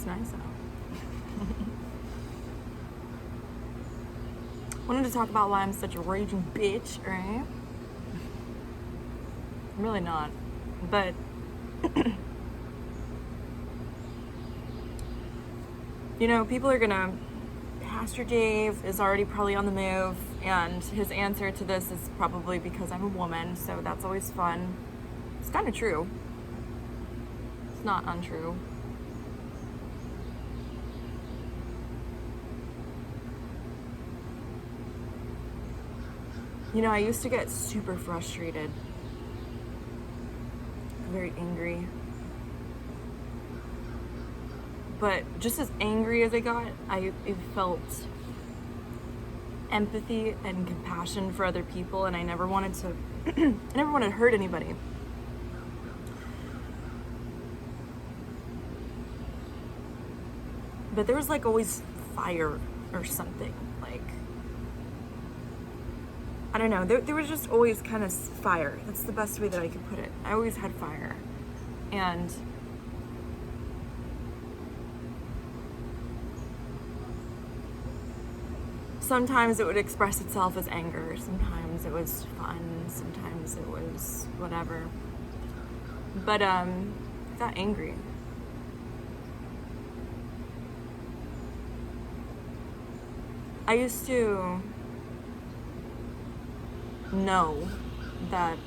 nice out. Wanted to talk about why I'm such a raging bitch, right? I'm really not. But you know, people are gonna, Pastor Dave is already probably on the move, and his answer to this is probably because I'm a woman, so that's always fun. It's kind of true. It's not untrue. You know, I used to get super frustrated, very angry. But just as angry as I got, I felt empathy and compassion for other people, and I never wanted to I never wanted to hurt anybody. But there was like always fire or something, like, I don't know, there was just always kind of fire. That's the best way that I could put it. I always had fire. And sometimes it would express itself as anger, sometimes it was fun, sometimes it was whatever. But I got angry. I used to know that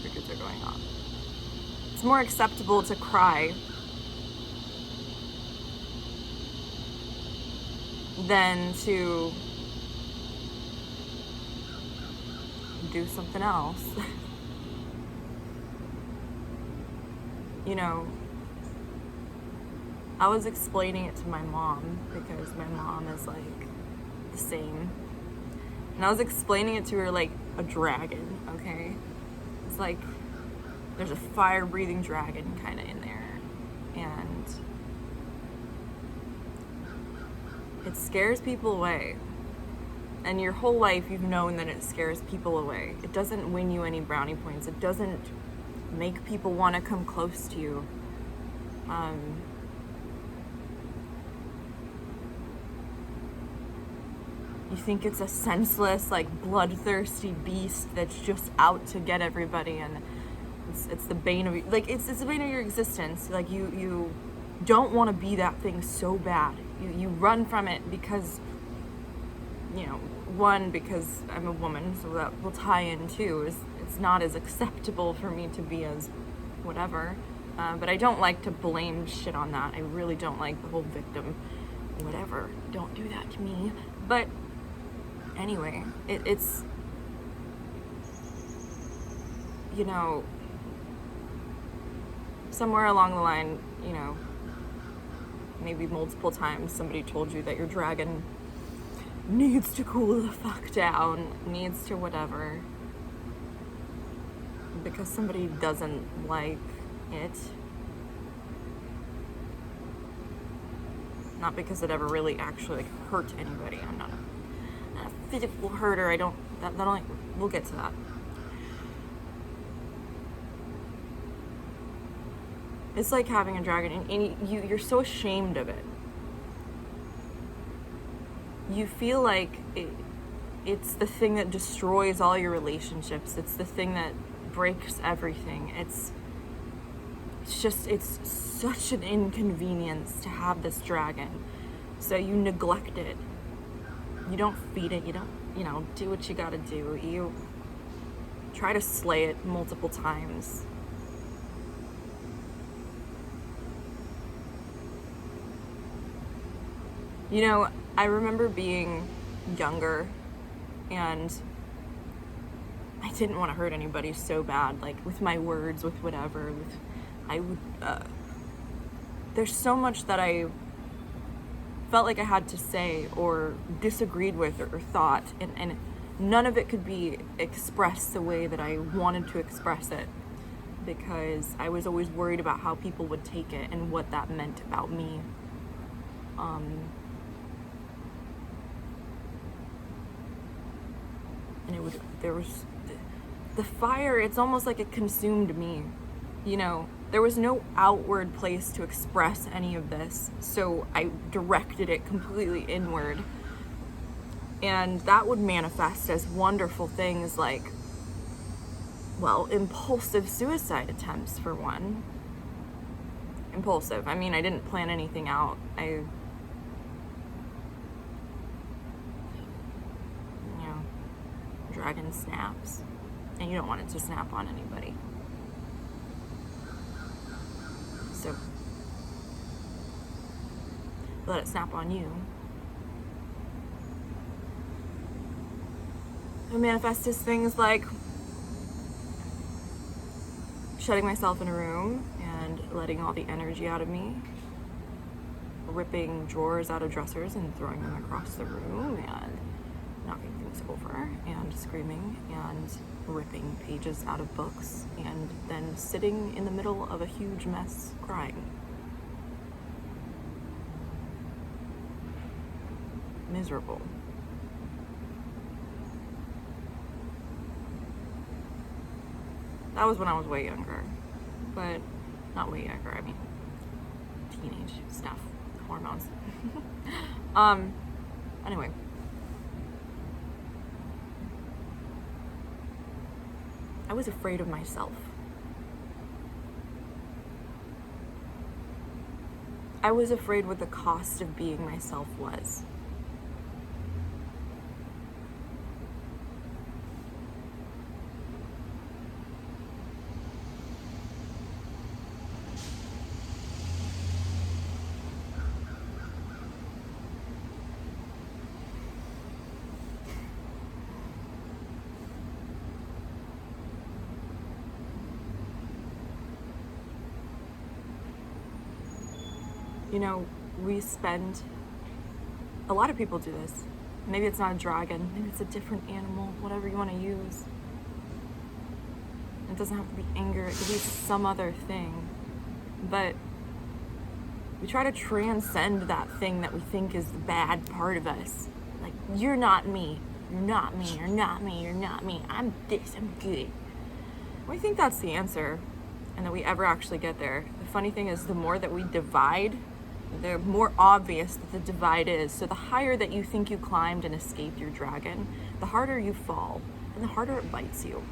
crickets are going on. It's more acceptable to cry than to do something else. You know, I was explaining it to my mom because my mom is like the same. And I was explaining it to her like a dragon, okay? It's like there's a fire-breathing dragon kind of in there. And it scares people away. And your whole life you've known that it scares people away. It doesn't win you any brownie points. It doesn't make people want to come close to you. You think it's a senseless, like, bloodthirsty beast that's just out to get everybody, and it's the bane of, like, it's the bane of your existence. Like, you don't want to be that thing so bad. You run from it because, you know, one, because I'm a woman, so that will tie in too, is it's not as acceptable for me to be as whatever. But I don't like to blame shit on that. I really don't like the whole victim, whatever. Don't do that to me. But anyway, it's, you know, somewhere along the line, you know, maybe multiple times somebody told you that your dragon needs to cool the fuck down, needs to whatever, because somebody doesn't like it. Not because it ever really actually like hurt anybody. I'm not a physical herder. I don't, that'll, we'll get to that. It's like having a dragon, and you're so ashamed of it. You feel like it's the thing that destroys all your relationships. It's the thing that breaks everything. It's such an inconvenience to have this dragon. So you neglect it. You don't feed it. You don't, you know, do what you gotta do. You try to slay it multiple times. You know, I remember being younger, and I didn't want to hurt anybody so bad, like with my words, with whatever. There's so much that I felt like I had to say or disagreed with or thought, and none of it could be expressed the way that I wanted to express it, because I was always worried about how people would take it and what that meant about me. And there was the fire, it's almost like it consumed me, you know. There was no outward place to express any of this, so I directed it completely inward. And that would manifest as wonderful things like, well, impulsive suicide attempts, for one. Impulsive. I mean, I didn't plan anything out. Dragon snaps. And you don't want it to snap on anybody. So, let it snap on you. It manifests as things like shutting myself in a room and letting all the energy out of me, ripping drawers out of dressers and throwing them across the room, and knocking things over, and screaming, and ripping pages out of books, and then sitting in the middle of a huge mess crying. Miserable. That was when I was way younger, but not way younger, I mean teenage stuff, hormones. Anyway. I was afraid of myself. I was afraid what the cost of being myself was. You know, a lot of people do this. Maybe it's not a dragon, maybe it's a different animal, whatever you want to use. It doesn't have to be anger, it could be some other thing. But we try to transcend that thing that we think is the bad part of us. Like, you're not me, you're not me, you're not me, you're not me, I'm this, I'm good. We think that's the answer, and that we ever actually get there. The funny thing is, the more that we divide, the more obvious that the divide is. So the higher that you think you climbed and escaped your dragon, the harder you fall, and the harder it bites you.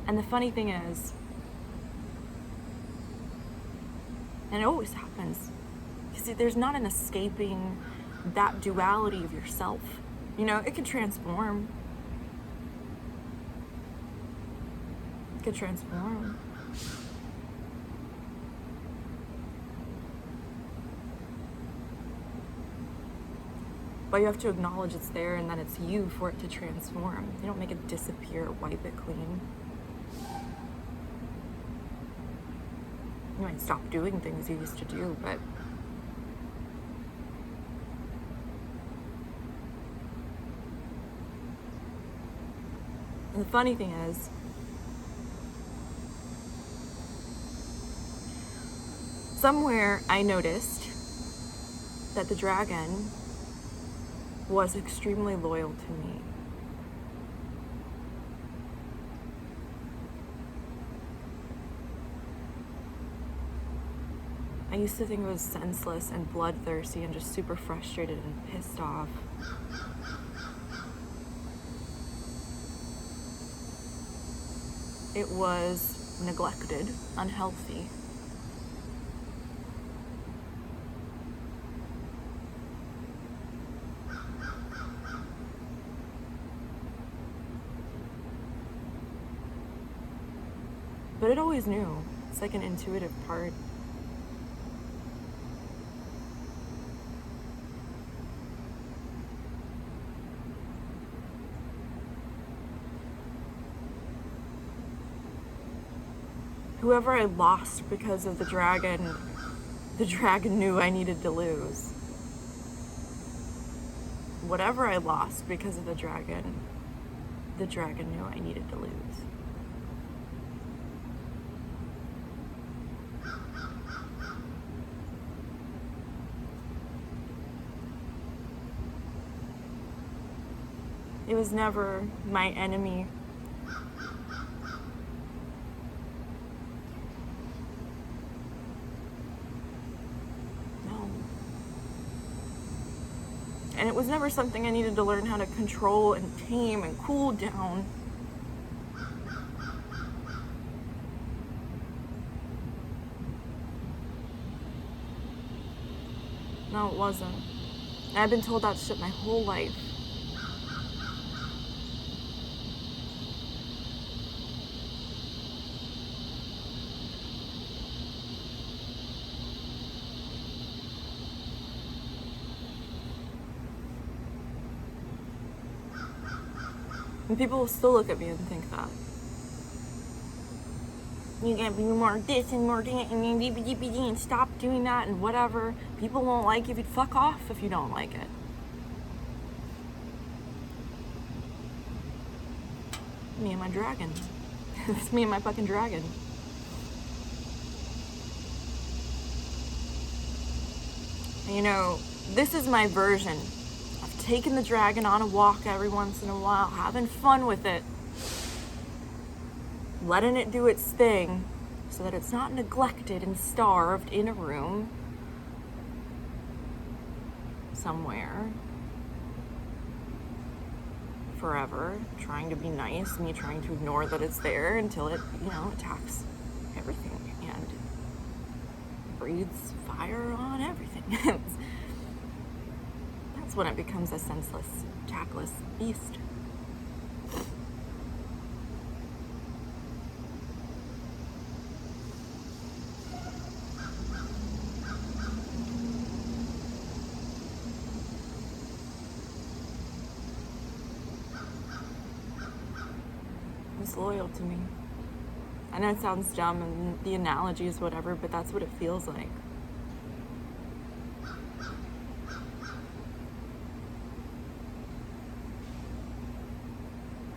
And the funny thing is, and it always happens, because there's not an escaping that duality of yourself. You know, it can transform. It could transform. But you have to acknowledge it's there, and then it's you for it to transform. You don't make it disappear or wipe it clean. You might stop doing things you used to do, but and the funny thing is, somewhere I noticed that the dragon was extremely loyal to me. I used to think it was senseless and bloodthirsty and just super frustrated and pissed off. It was neglected, unhealthy. But it always knew. It's like an intuitive part. Whoever I lost because of the dragon knew I needed to lose. Whatever I lost because of the dragon knew I needed to lose. It was never my enemy. and it was never something I needed to learn how to control and tame and cool down. No, it wasn't. I've been told that shit my whole life. And people will still look at me and think that. You gotta be more this and more that and stop doing that and whatever. People won't like you if you fuck off if you don't like it. Me and my dragon. It's me and my fucking dragon. And you know, this is my version of taking the dragon on a walk every once in a while, having fun with it, letting it do its thing so that it's not neglected and starved in a room somewhere forever, trying to be nice, me trying to ignore that it's there until it, attacks everything and breathes fire on everything. That's when it becomes a senseless, tactless beast. It's loyal to me. I know it sounds dumb and the analogy is whatever, but that's what it feels like.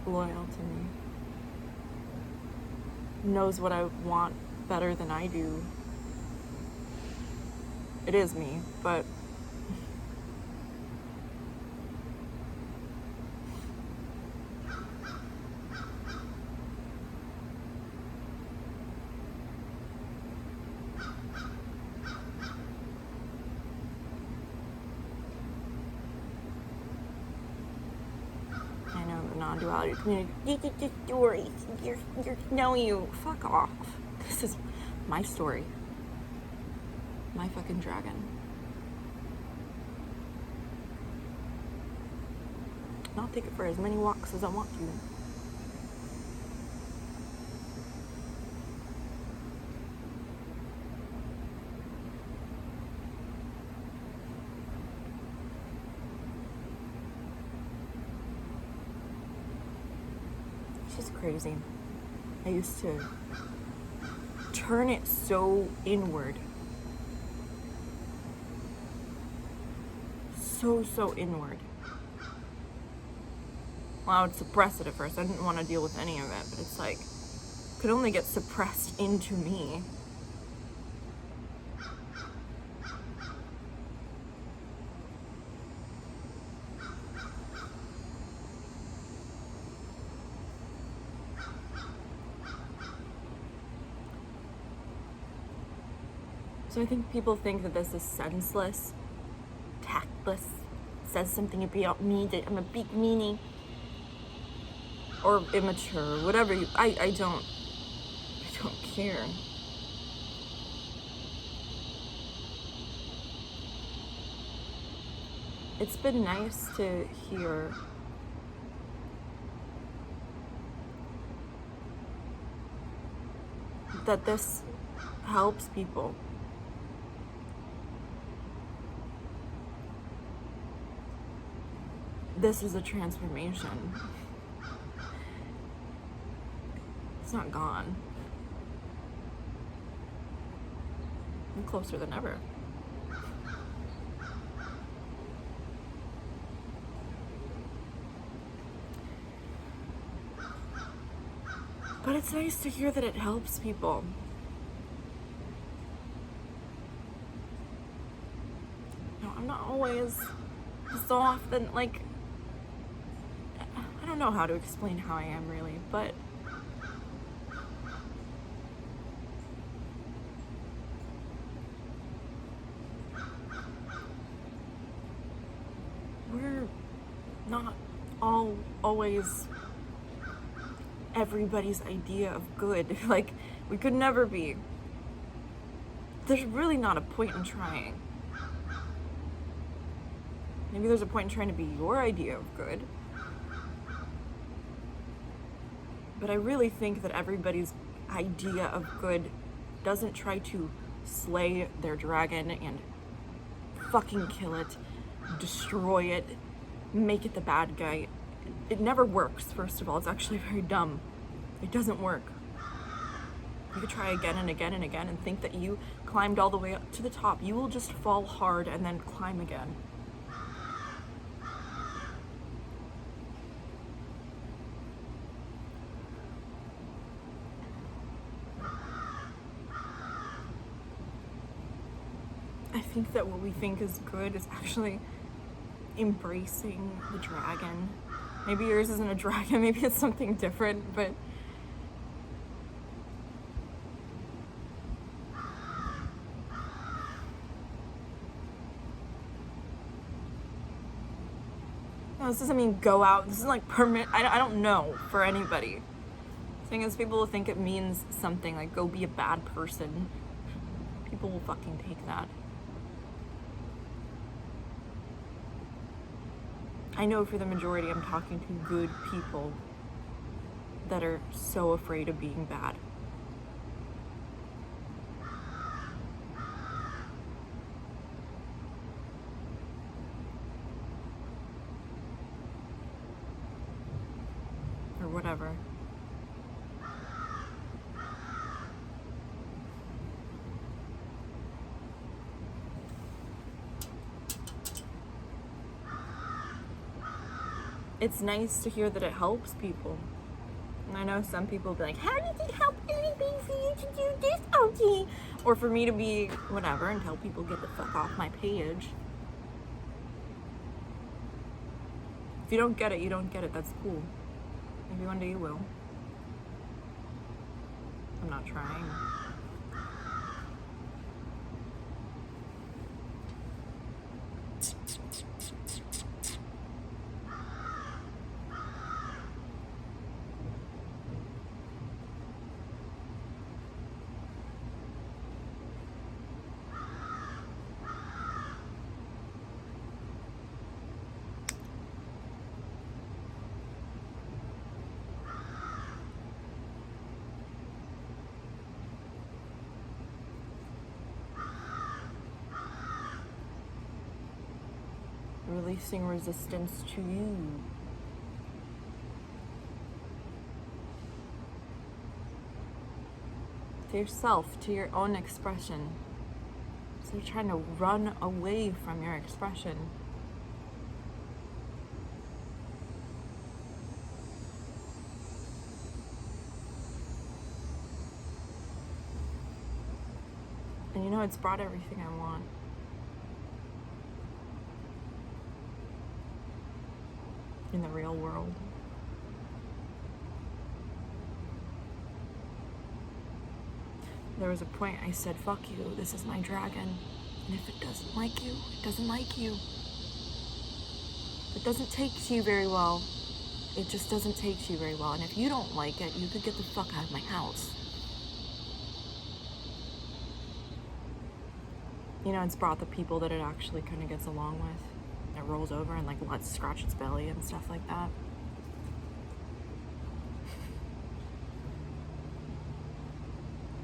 Loyal to me. Knows what I want better than I do. It is me, but non-duality community. This story. You. Fuck off. This is my story. My fucking dragon. And I'll take it for as many walks as I want to. It's just crazy. I used to turn it so inward. So inward. Well, I would suppress it at first. I didn't want to deal with any of it, but it's like, it could only get suppressed into me. So I think people think that this is senseless, tactless, says something about me, that I'm a big meanie, or immature, whatever you, I don't care. It's been nice to hear that this helps people. This is a transformation. It's not gone. I'm closer than ever. But it's nice to hear that it helps people. No, I'm not always so often, like, I don't know how to explain how I am really, but we're always everybody's idea of good. Like, we could never be. There's really not a point in trying. Maybe there's a point in trying to be your idea of good. But I really think that everybody's idea of good doesn't try to slay their dragon and fucking kill it, destroy it, make it the bad guy. It never works, first of all. It's actually very dumb. It doesn't work. You could try again and again and again and think that you climbed all the way up to the top. You will just fall hard and then climb again. I think that what we think is good is actually embracing the dragon. Maybe yours isn't a dragon, maybe it's something different, but no, this doesn't mean go out. This isn't like permanent. I don't know for anybody. The thing is, people will think it means something like go be a bad person. People will fucking take that. I know for the majority I'm talking to good people that are so afraid of being bad. Or whatever. It's nice to hear that it helps people. And I know some people will be like, how does it help anything for you to do this, OG? Or for me to be whatever and tell people get the fuck off my page. If you don't get it, you don't get it. That's cool. Maybe one day you will. I'm not trying. Releasing resistance to you. To yourself, to your own expression. So you're trying to run away from your expression. And you know, it's brought everything I want. In the real world. There was a point I said, fuck you, this is my dragon. And if it doesn't like you, it doesn't like you. It doesn't take to you very well. It just doesn't take to you very well. And if you don't like it, you could get the fuck out of my house. You know, it's brought the people that it actually kind of gets along with. It rolls over and like lets scratch its belly and stuff like that.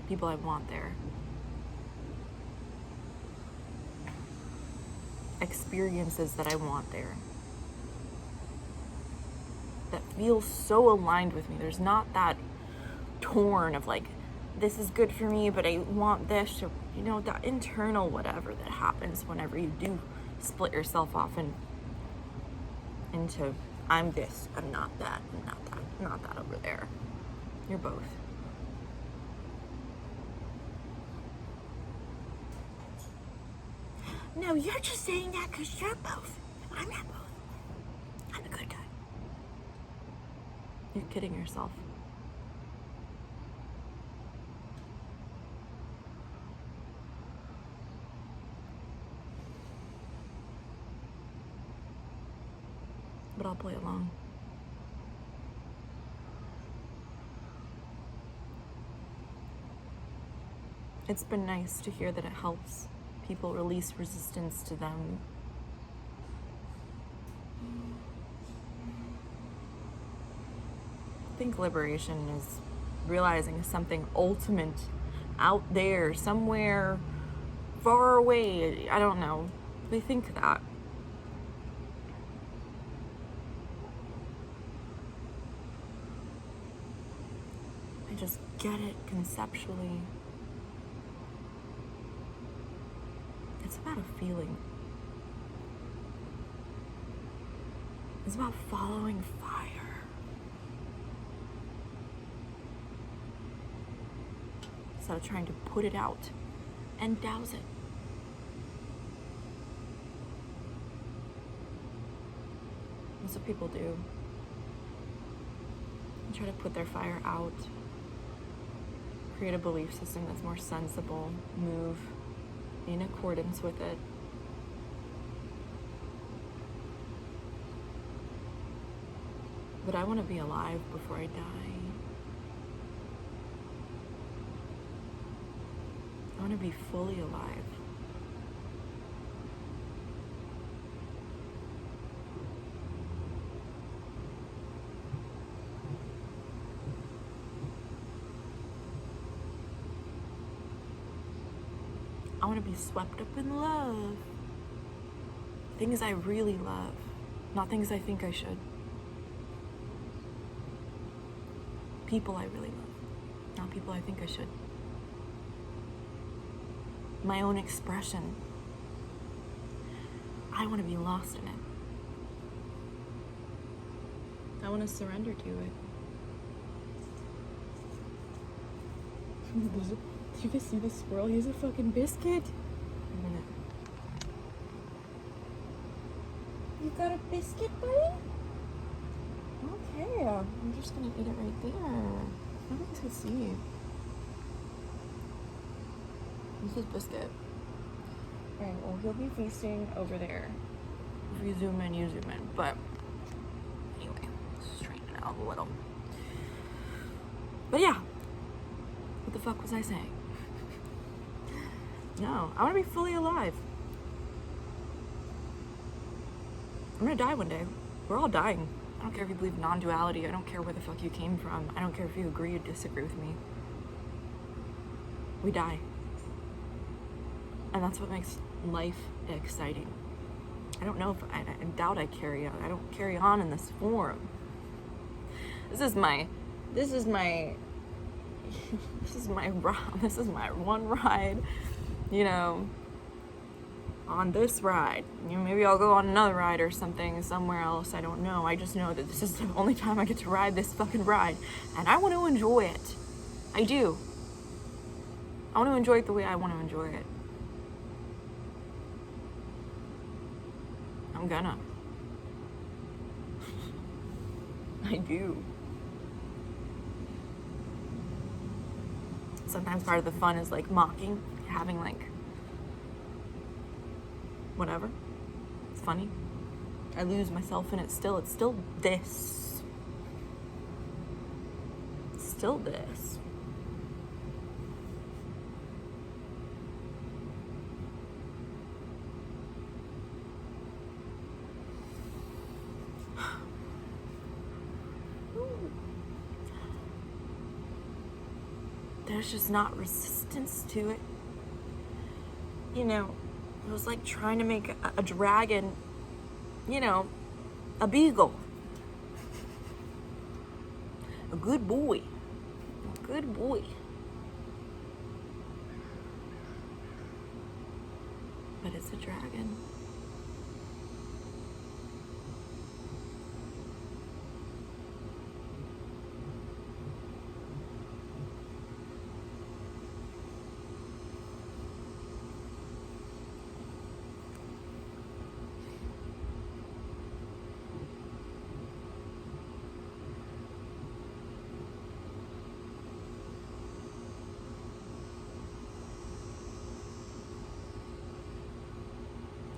People I want there. Experiences that I want there. That feel so aligned with me. There's not that torn of like, this is good for me, but I want this, or you know, that internal whatever that happens whenever you do split yourself off into I'm this, I'm not that, I'm not that, I'm not that over there. You're both. No, you're just saying that because you're both. I'm not both. I'm a good guy. You're kidding yourself. But I'll play along. It's been nice to hear that it helps people release resistance to them. I think liberation is realizing something ultimate out there, somewhere far away. I don't know. We think that. I just get it conceptually. It's about a feeling. It's about following fire. Instead of trying to put it out and douse it. That's what people do. They try to put their fire out, create a belief system that's more sensible, move in accordance with it. But I want to be alive before I die. I want to be fully alive. I want to be swept up in love. Things I really love, not things I think I should. People I really love, not people I think I should. My own expression. I want to be lost in it. I want to surrender to it. Do you guys see the squirrel? He's a fucking biscuit. Wait a minute. You got a biscuit, buddy? Okay, I'm just gonna eat it right there. Nobody can see. This is biscuit. Alright, well, he'll be feasting over there. If you zoom in, you zoom in. But anyway, straighten it out a little. But yeah, what the fuck was I saying? No, I want to be fully alive. I'm gonna die one day. We're all dying. I don't care if you believe non-duality. I don't care where the fuck you came from. I don't care if you agree or disagree with me. We die. And that's what makes life exciting. I don't know if I doubt I carry on. I don't carry on in this form. This is my this is my one ride, you know, on this ride. You know, maybe I'll go on another ride or something somewhere else. I don't know. I just know that this is the only time I get to ride this fucking ride. And I want to enjoy it. I do. I want to enjoy it the way I want to enjoy it. I'm gonna. I do. Sometimes part of the fun is like mocking, having like whatever. It's funny. I lose myself in it still. It's still this. It's still this. There's just not resistance to it. You know, it was like trying to make a dragon, you know, a beagle. A good boy. A good boy. But it's a dragon.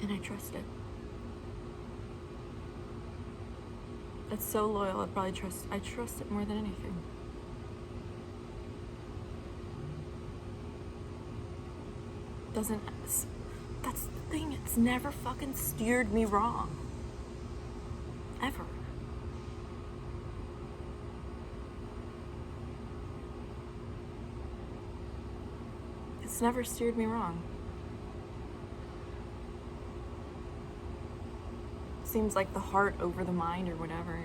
And I trust it. It's so loyal. I trust it more than anything. doesn't, that's the thing, it's never fucking steered me wrong. Ever. It's never steered me wrong. Seems like the heart over the mind or whatever.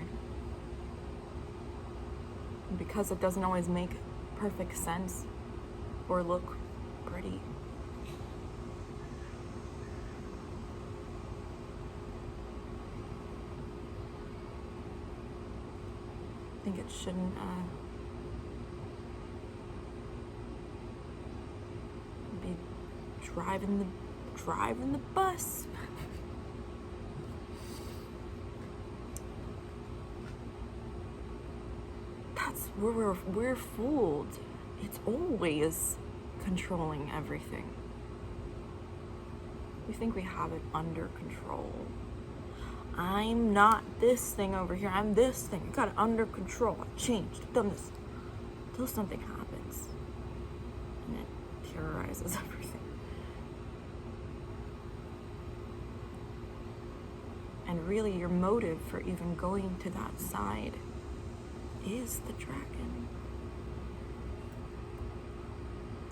And because it doesn't always make perfect sense or look pretty. I think it shouldn't be driving the bus. That's where we're fooled. It's always controlling everything. We think we have it under control. I'm not this thing over here. I'm this thing. I got it under control. I've changed. I've done this. Until something happens. And it terrorizes everything. And really, your motive for even going to that side is the dragon.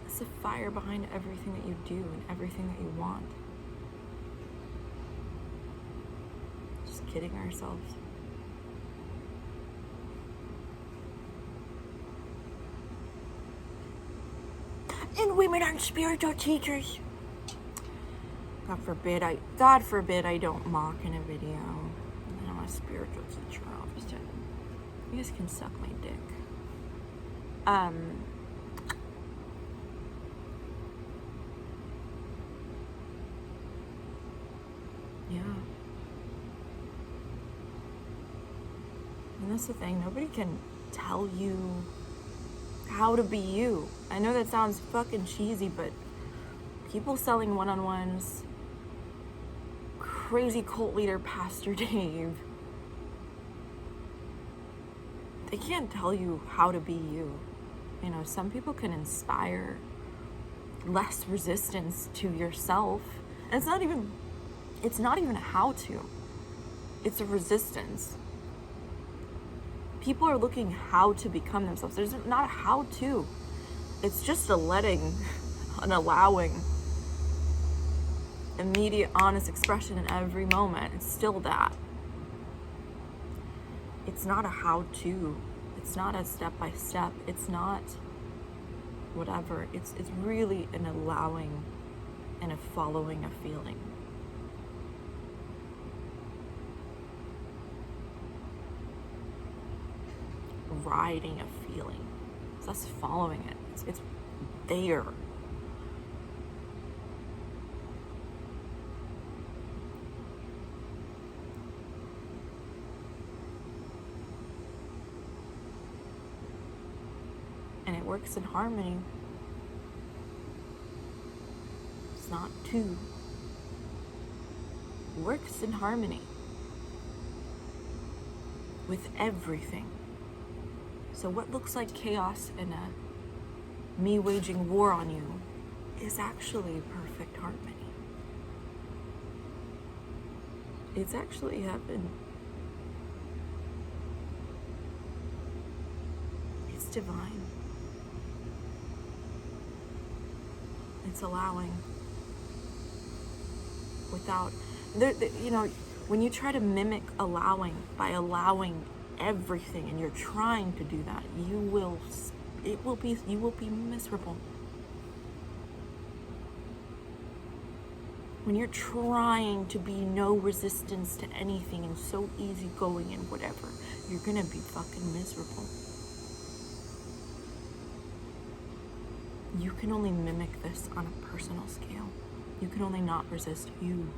It's the fire behind everything that you do and everything that you want. Just kidding ourselves. And women aren't spiritual teachers. God forbid I don't mock in a video. And I'm a spiritual teacher all of a sudden. You guys can suck my dick. Yeah. And that's the thing, nobody can tell you how to be you. I know that sounds fucking cheesy, but people selling one-on-ones, crazy cult leader Pastor Dave, they can't tell you how to be you. You know, some people can inspire less resistance to yourself. And it's not even a how-to. It's a resistance. People are looking how to become themselves. There's not a how-to. It's just a letting, an allowing, immediate, honest expression in every moment. It's still that. It's not a how-to. It's not a step-by-step. It's not whatever. It's really an allowing and a following a feeling. Riding a feeling. It's us following it. It's there. And it works in harmony. It's not two. It works in harmony with everything. So what looks like chaos and me waging war on you is actually perfect harmony. It's actually heaven. It's divine. It's allowing. Without, you know, when you try to mimic allowing by allowing everything and you're trying to do that, you will be miserable. When you're trying to be no resistance to anything and so easygoing and whatever, you're gonna be fucking miserable. You can only mimic this on a personal scale. You can only not resist you.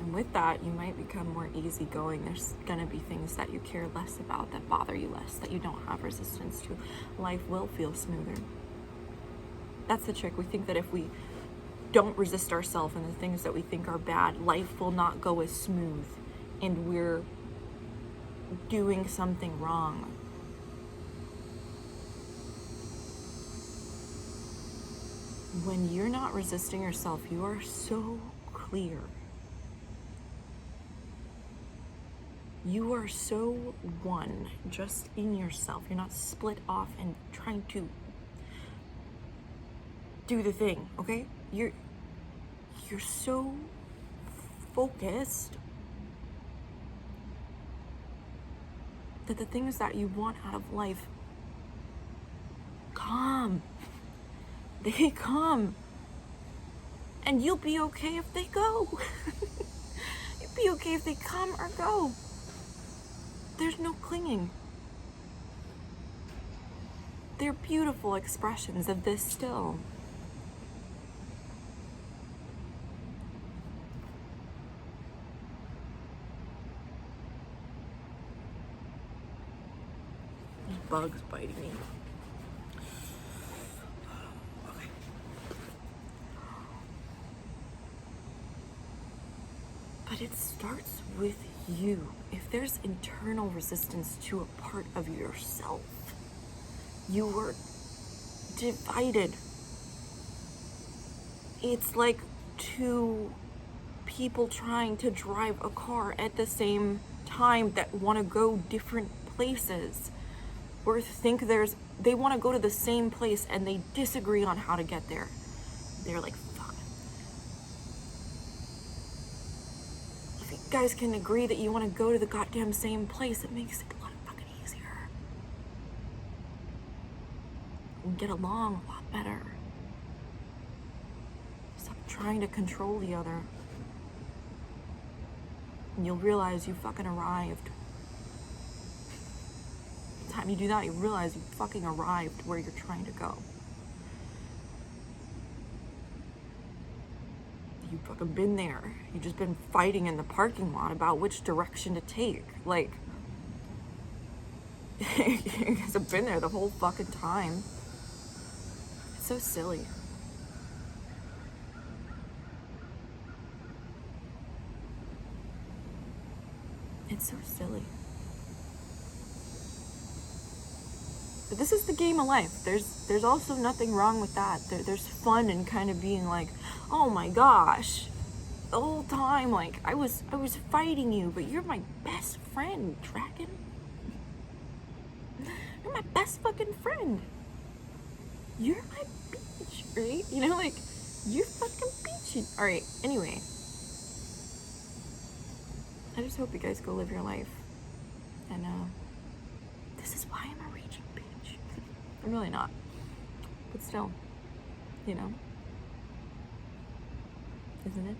And with that, you might become more easygoing. There's gonna be things that you care less about, that bother you less, that you don't have resistance to. Life will feel smoother. That's the trick. We think that if we don't resist ourselves and the things that we think are bad, life will not go as smooth and we're doing something wrong. when you're not resisting yourself, you are so clear. You are so one, just in yourself. You're not split off and trying to do the thing, okay? You're so focused that the things that you want out of life come. They come. And you'll be okay if they go. You'll be okay if they come or go. There's no clinging. They're beautiful expressions of this still. There's bugs biting me. Okay. But it starts with you. If there's internal resistance to a part of yourself, you were divided. It's like two people trying to drive a car at the same time that want to go different places, or they want to go to the same place and they disagree on how to get there. They're like, fuck. If you guys can agree that you want to go to the goddamn same place, it makes it a lot fucking easier. And get along a lot better. Stop trying to control the other. And you'll realize you fucking arrived. The time you do that, you realize you fucking arrived where you're trying to go. You've fucking been there. You've just been fighting in the parking lot about which direction to take. Like, you guys have been there the whole fucking time. It's so silly. It's so silly. But this is the game of life. There's also nothing wrong with that. There's fun in kind of being like, oh my gosh, the whole time, like, I was fighting you, but you're my best friend, Dragon. You're my best fucking friend. You're my beach, right? You know, like, you're fucking beachy. Alright, anyway. I just hope you guys go live your life. And, this is why I'm a raging bitch. I'm really not. But still, you know. Isn't it?